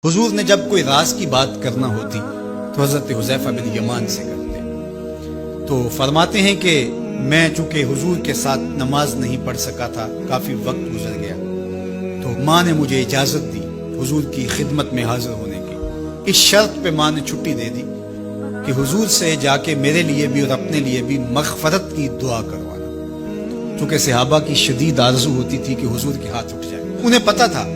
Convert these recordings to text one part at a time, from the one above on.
حضور نے جب کوئی راز کی بات کرنا ہوتی تو حضرت حذیفہ بن یمان سے کرتے، تو فرماتے ہیں کہ میں چونکہ حضور کے ساتھ نماز نہیں پڑھ سکا تھا، کافی وقت گزر گیا، تو ماں نے مجھے اجازت دی حضور کی خدمت میں حاضر ہونے کی۔ اس شرط پہ ماں نے چھٹی دے دی کہ حضور سے جا کے میرے لیے بھی اور اپنے لیے بھی مغفرت کی دعا کروانا، چونکہ صحابہ کی شدید آرزو ہوتی تھی کہ حضور کے ہاتھ اٹھ جائے۔ انہیں پتہ تھا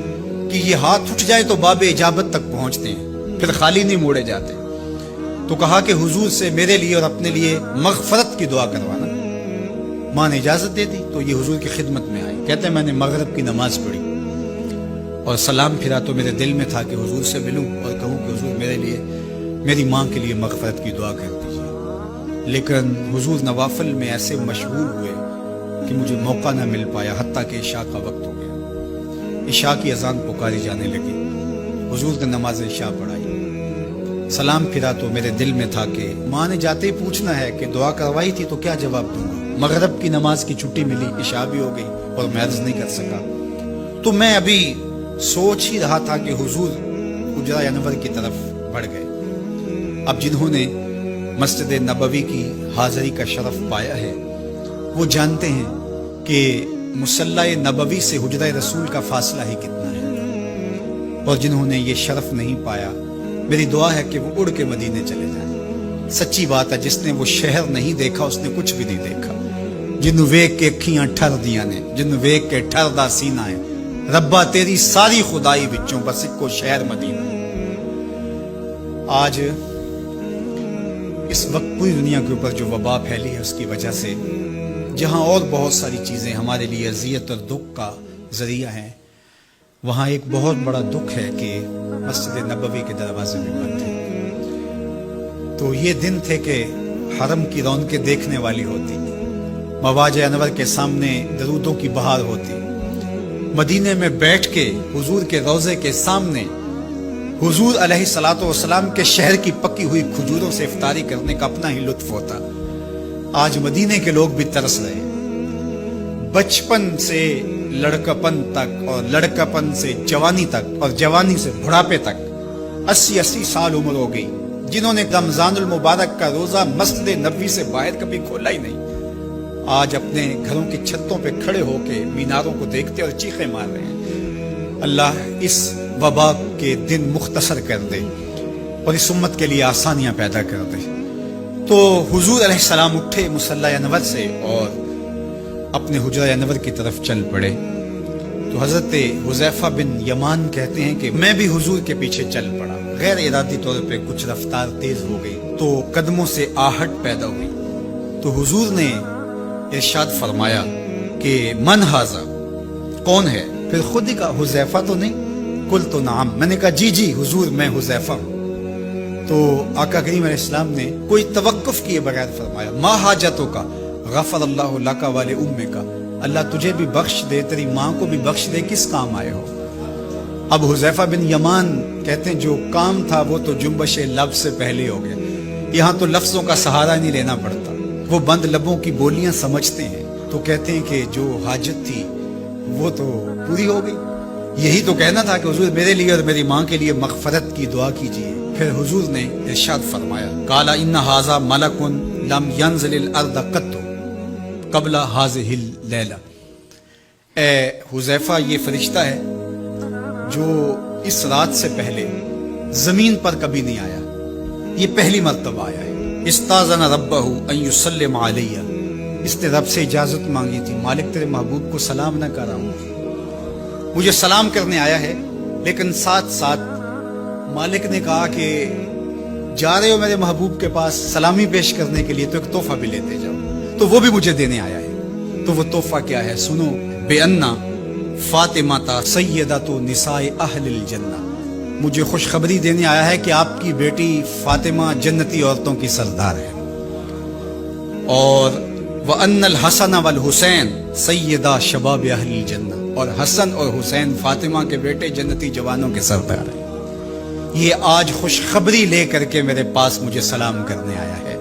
کہ یہ ہاتھ اٹھ جائے تو باب اجابت تک پہنچتے ہیں، پھر خالی نہیں موڑے جاتے۔ تو کہا کہ حضور سے میرے لیے اور اپنے لیے مغفرت کی دعا کروانا۔ ماں نے اجازت دے دی تو یہ حضور کی خدمت میں آئے۔ کہتے ہیں میں نے مغرب کی نماز پڑھی اور سلام پھرا تو میرے دل میں تھا کہ حضور سے ملوں اور کہوں کہ حضور میرے لیے، میری ماں کے لیے مغفرت کی دعا کر دیجیے، لیکن حضور نوافل میں ایسے مشغول ہوئے کہ مجھے موقع نہ مل پایا، حتیٰ کہ عشاء کا وقت ہو گیا۔ عشاء کی اذان پکاری جانے لگی، حضور نے نماز عشاء پڑھائی، سلام پھرا تو میرے دل میں تھا کہ ماں نے جاتے ہی پوچھنا ہے کہ دعا کروائی تھی تو کیا جواب دوں گا۔ مغرب کی نماز کی چھٹی ملی، عشاء بھی ہو گئی اور میں عرض نہیں کر سکا۔ تو میں ابھی سوچ ہی رہا تھا کہ حضور حجرہ انور کی طرف بڑھ گئے۔ اب جنہوں نے مسجد نبوی کی حاضری کا شرف پایا ہے وہ جانتے ہیں کہ مصلی نبوی سے حجرہ رسول کا فاصلہ ہی کتنا ہے، اور جنہوں نے یہ شرف نہیں پایا میری دعا ہے کہ وہ اڑ کے مدینے چلے جائیں۔ سچی بات ہے، جس نے وہ شہر نہیں دیکھا اس نے کچھ بھی نہیں دیکھا۔ جنوں ویک کے اکھیاں ٹھر دیاں نے، جنوں ویک کے ٹھر دا سینہ ہے، ربا تیری ساری خدائی وچوں بس اکو شہر مدینہ۔ آج اس وقت پوری دنیا کے اوپر جو وبا پھیلی ہے اس کی وجہ سے جہاں اور بہت ساری چیزیں ہمارے لیے اذیت اور دکھ کا ذریعہ ہیں، وہاں ایک بہت بڑا دکھ ہے کہ مسجد نبوی کے دروازے میں بند ہیں۔ تو یہ دن تھے کہ حرم کی رونقیں دیکھنے والی ہوتی، مواج انور کے سامنے درودوں کی بہار ہوتی، مدینے میں بیٹھ کے حضور کے روضے کے سامنے حضور علیہ الصلوۃ والسلام کے شہر کی پکی ہوئی کھجوروں سے افطاری کرنے کا اپنا ہی لطف ہوتا۔ آج مدینے کے لوگ بھی ترس رہے ہیں، بچپن سے لڑکپن تک اور لڑکپن سے جوانی تک اور جوانی سے بڑھاپے تک 80 سال عمر ہو گئی، جنہوں نے رمضان المبارک کا روزہ مسجد نبوی سے باہر کبھی کھولا ہی نہیں، آج اپنے گھروں کی چھتوں پہ کھڑے ہو کے میناروں کو دیکھتے اور چیخیں مار رہے ہیں۔ اللہ اس وبا کے دن مختصر کر دے اور اس امت کے لیے آسانیاں پیدا کر دے۔ تو حضور علیہ السلام اٹھے مصلی انور سے اور اپنے حجرہ انور کی طرف چل پڑے۔ تو حضرت حذیفہ بن یمان کہتے ہیں کہ میں بھی حضور کے پیچھے چل پڑا، غیر ارادی طور پہ کچھ رفتار تیز ہو گئی تو قدموں سے آہٹ پیدا ہوئی۔ تو حضور نے ارشاد فرمایا کہ من ھذا، کون ہے؟ پھر خود ہی کہا حذیفہ تو نہیں؟ قلت نعم، میں نے کہا جی جی حضور میں حذیفہ ہوں۔ تو آقا کریم علیہ السلام نے کوئی توقف کیے بغیر فرمایا ما حاجتوں کا غفر اللہ لک ولی امک، اللہ تجھے بھی بخش دے، تیری ماں کو بھی بخش دے، کس کام آئے ہو؟ اب حذیفہ بن یمان کہتے ہیں جو کام تھا وہ تو جنبش لب سے پہلے ہو گیا، یہاں تو لفظوں کا سہارا نہیں لینا پڑتا، وہ بند لبوں کی بولیاں سمجھتے ہیں۔ تو کہتے ہیں کہ جو حاجت تھی وہ تو پوری ہو گئی، یہی تو کہنا تھا کہ حضور میرے لیے اور میری ماں کے لیے مغفرت کی دعا کیجیے۔ پھر حضور نے ارشاد فرمایا قال ان ھذا ملک لم ينزل الارض قط قبل هذه الليلہ، اے حذیفہ یہ فرشتہ ہے جو اس رات سے پہلے زمین پر کبھی نہیں آیا، یہ پہلی مرتبہ آیا ہے۔ استاذن ربہ ان یسلم علی، اس نے رب سے اجازت مانگی تھی، مالک تیرے محبوب کو سلام نہ کر رہا ہوں، مجھے سلام کرنے آیا ہے، لیکن ساتھ ساتھ مالک نے کہا کہ جا رہے ہو میرے محبوب کے پاس سلامی پیش کرنے کے لیے تو ایک تحفہ بھی لیتے جاؤ، تو وہ بھی مجھے دینے آیا ہے۔ تو وہ تحفہ کیا ہے سنو، بے انا فاطمہ سیدۃ نساء اہل الجنہ، مجھے خوشخبری دینے آیا ہے کہ آپ کی بیٹی فاطمہ جنتی عورتوں کی سردار ہے، اور وَأَنَّ الْحَسَنَ وَالْحُسَيْنَ سَيِّدَا شَبَابِ أَهْلِ الْجَنَّةِ، اور حسن اور حسین فاطمہ کے بیٹے جنتی جوانوں کے سردار ہیں۔ یہ آج خوشخبری لے کر کے میرے پاس مجھے سلام کرنے آیا ہے۔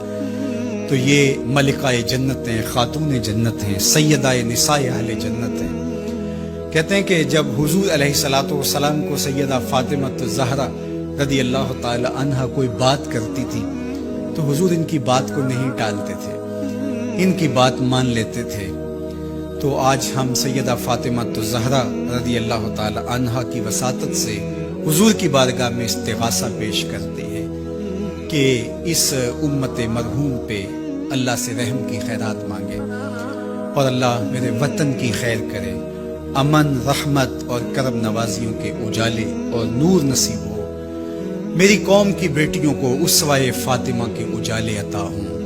تو یہ ملکہ جنت ہیں، خاتون جنت ہیں، سیدہ نساء اہل جنت ہیں۔ کہتے ہیں کہ جب حضور علیہ الصلوۃ والسلام کو سیدہ فاطمہ الزہرا رضی اللہ تعالی عنہا کوئی بات کرتی تھی تو حضور ان کی بات کو نہیں ٹالتے تھے، ان کی بات مان لیتے تھے۔ تو آج ہم سیدہ فاطمہ الزہرا رضی اللہ تعالی عنہا کی وساطت سے حضور کی بارگاہ میں استغاثہ پیش کرتے ہیں کہ اس امت مرحوم پہ اللہ سے رحم کی خیرات مانگے اور اللہ میرے وطن کی خیر کرے، امن، رحمت اور کرم نوازیوں کے اجالے اور نور نصیب ہو، میری قوم کی بیٹیوں کو اسوہ فاطمہ کے اجالے عطا ہوں۔